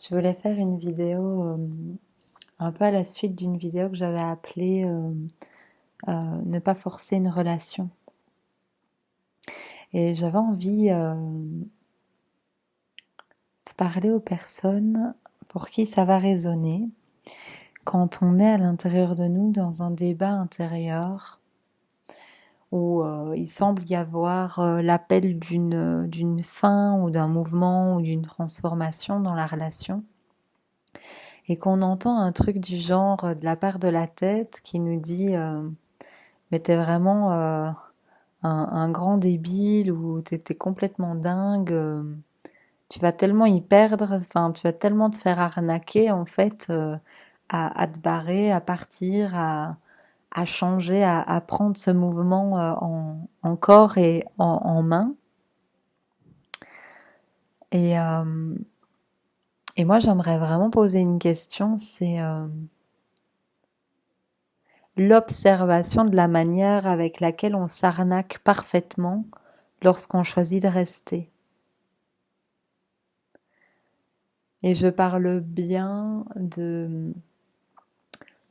Je voulais faire une vidéo un peu à la suite d'une vidéo que j'avais appelée Ne pas forcer une relation. Et j'avais envie de parler aux personnes pour qui ça va résonner quand on est à l'intérieur de nous dans un débat intérieur où il semble y avoir l'appel d'une fin ou d'un mouvement ou d'une transformation dans la relation. Et qu'on entend un truc du genre de la part de la tête qui nous dit mais t'es vraiment un grand débile ou t'es complètement dingue, tu vas tellement y perdre, enfin tu vas tellement te faire arnaquer en fait à te barrer, à partir, à changer, à prendre ce mouvement en corps et en main. Et, euh, et moi j'aimerais vraiment poser une question, c'est l'observation de la manière avec laquelle on s'arnaque parfaitement lorsqu'on choisit de rester. Et je parle bien de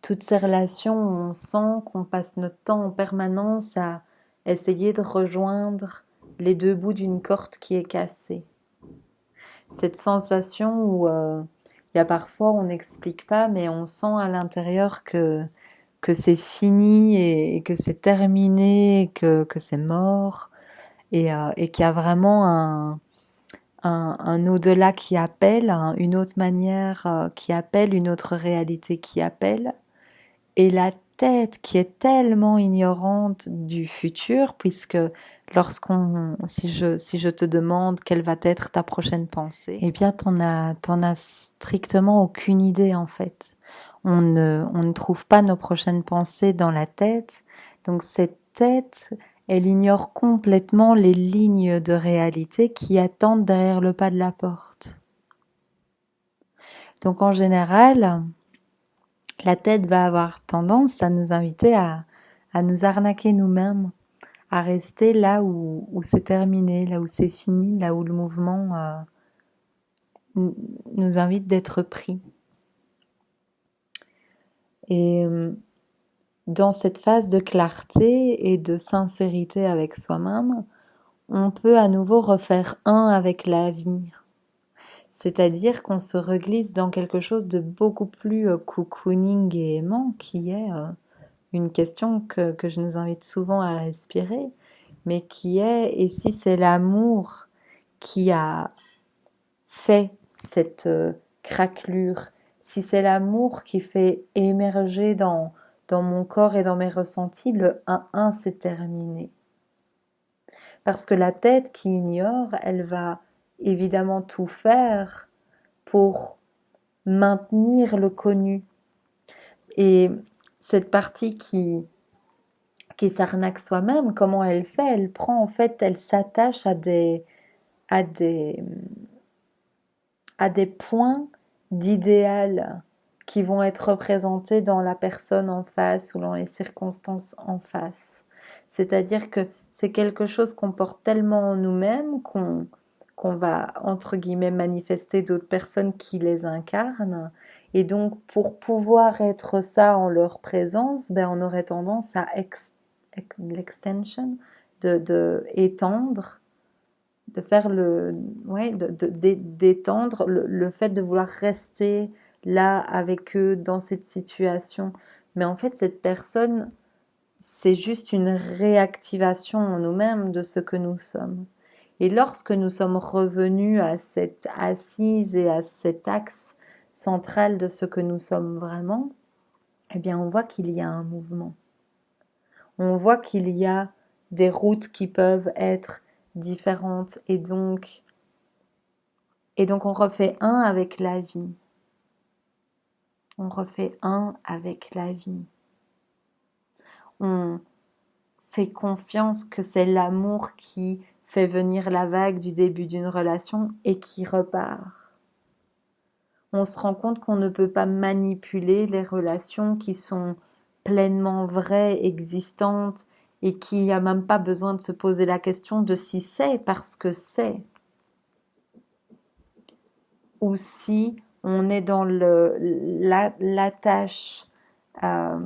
toutes ces relations où on sent qu'on passe notre temps en permanence à essayer de rejoindre les deux bouts d'une corde qui est cassée. Cette sensation où il y a parfois on n'explique pas, mais on sent à l'intérieur que c'est fini et que c'est terminé, que c'est mort et qu'il y a vraiment un au-delà qui appelle, une autre manière qui appelle, une autre réalité qui appelle. Et la tête qui est tellement ignorante du futur, puisque si je te demande quelle va être ta prochaine pensée, eh bien, t'en as strictement aucune idée, en fait. On ne trouve pas nos prochaines pensées dans la tête. Donc, cette tête, elle ignore complètement les lignes de réalité qui attendent derrière le pas de la porte. Donc, en général, la tête va avoir tendance à nous inviter à nous arnaquer nous-mêmes, à rester là où c'est terminé, là où c'est fini, là où le mouvement nous invite d'être pris. Et dans cette phase de clarté et de sincérité avec soi-même, on peut à nouveau refaire un avec la vie. C'est-à-dire qu'on se reglisse dans quelque chose de beaucoup plus cocooning et aimant qui est une question que je nous invite souvent à respirer, mais qui est, et si c'est l'amour qui a fait cette craquelure, si c'est l'amour qui fait émerger dans mon corps et dans mes ressentis, le 1-1 c'est terminé. Parce que la tête qui ignore, elle va évidemment tout faire pour maintenir le connu. Et cette partie qui s'arnaque soi-même, comment elle fait? Elle prend en fait, elle s'attache à des, à des points d'idéal qui vont être représentés dans la personne en face ou dans les circonstances en face. C'est-à-dire que c'est quelque chose qu'on porte tellement en nous-mêmes qu'on va, entre guillemets, manifester d'autres personnes qui les incarnent. Et donc, pour pouvoir être ça en leur présence, ben, on aurait tendance à l'extension, de étendre, de faire ouais, d'étendre le fait de vouloir rester là avec eux dans cette situation. Mais en fait, cette personne, c'est juste une réactivation en nous-mêmes de ce que nous sommes. Et lorsque nous sommes revenus à cette assise et à cet axe central de ce que nous sommes vraiment, eh bien, on voit qu'il y a un mouvement. On voit qu'il y a des routes qui peuvent être différentes et donc on refait un avec la vie. On refait un avec la vie. On fait confiance que c'est l'amour qui fait venir la vague du début d'une relation et qui repart. On se rend compte qu'on ne peut pas manipuler les relations qui sont pleinement vraies, existantes et qu'il n'y a même pas besoin de se poser la question de si c'est parce que c'est. ou si on est dans l'attache euh,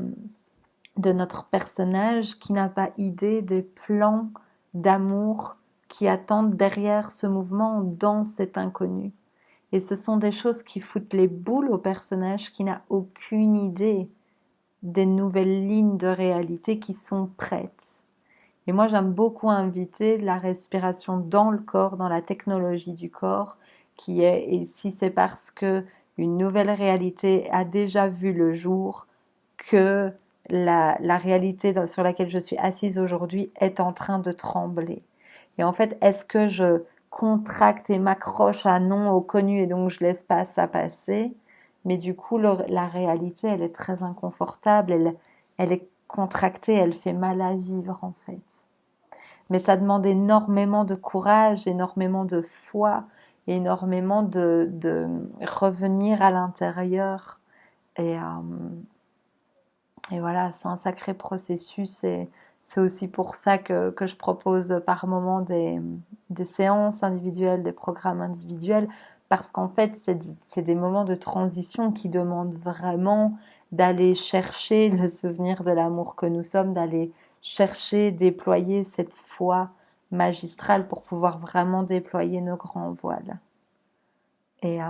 de notre personnage qui n'a pas idée des plans d'amour qui attendent derrière ce mouvement dans cet inconnu. Et ce sont des choses qui foutent les boules au personnage qui n'a aucune idée des nouvelles lignes de réalité qui sont prêtes. Et moi, j'aime beaucoup inviter la respiration dans le corps, dans la technologie du corps, qui est, et si c'est parce que une nouvelle réalité a déjà vu le jour, que la réalité sur laquelle je suis assise aujourd'hui est en train de trembler. Et en fait, est-ce que je contracte et m'accroche à non, au connu, et donc je laisse pas ça passer? Mais du coup, la réalité, elle est très inconfortable, elle est contractée, elle fait mal à vivre en fait. Mais ça demande énormément de courage, énormément de foi, énormément de revenir à l'intérieur. Et, et voilà, c'est un sacré processus et c'est aussi pour ça que je propose par moment des séances individuelles, des programmes individuels, parce qu'en fait, c'est des moments de transition qui demandent vraiment d'aller chercher le souvenir de l'amour que nous sommes, d'aller chercher, déployer cette foi magistrale pour pouvoir vraiment déployer nos grands voiles. Et, euh,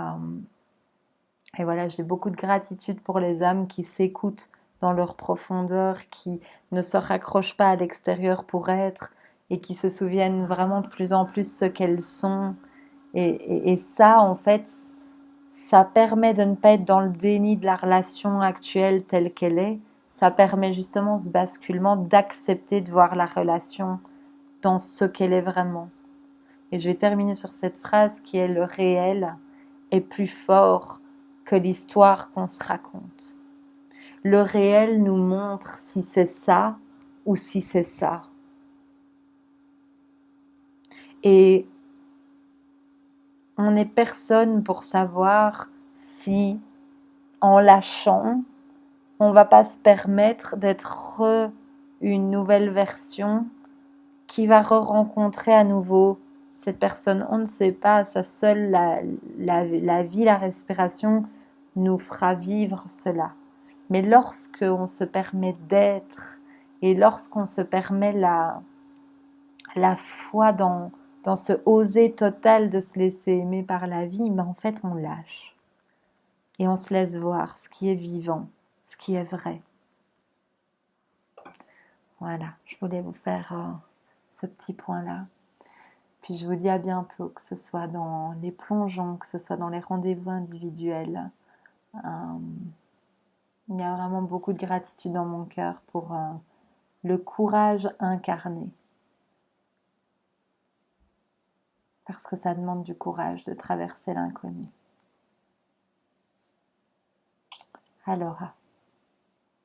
et voilà, j'ai beaucoup de gratitude pour les âmes qui s'écoutent dans leur profondeur, qui ne se raccrochent pas à l'extérieur pour être et qui se souviennent vraiment de plus en plus ce qu'elles sont. Et ça, en fait, ça permet de ne pas être dans le déni de la relation actuelle telle qu'elle est. Ça permet justement ce basculement d'accepter de voir la relation dans ce qu'elle est vraiment. Et je vais terminer sur cette phrase qui est: le réel est plus fort que l'histoire qu'on se raconte. Le réel nous montre si c'est ça ou si c'est ça. Et on n'est personne pour savoir si, en lâchant, on va pas se permettre d'être une nouvelle version qui va re-rencontrer à nouveau cette personne. On ne sait pas, ça seule la vie, la respiration nous fera vivre cela. Mais lorsqu'on se permet d'être et lorsqu'on se permet la foi dans ce oser total de se laisser aimer par la vie, ben en fait on lâche. Et on se laisse voir ce qui est vivant, ce qui est vrai. Voilà, je voulais vous faire ce petit point-là. Puis je vous dis à bientôt, que ce soit dans les plongeons, que ce soit dans les rendez-vous individuels. Il y a vraiment beaucoup de gratitude dans mon cœur pour le courage incarné. Parce que ça demande du courage de traverser l'inconnu. Aloha.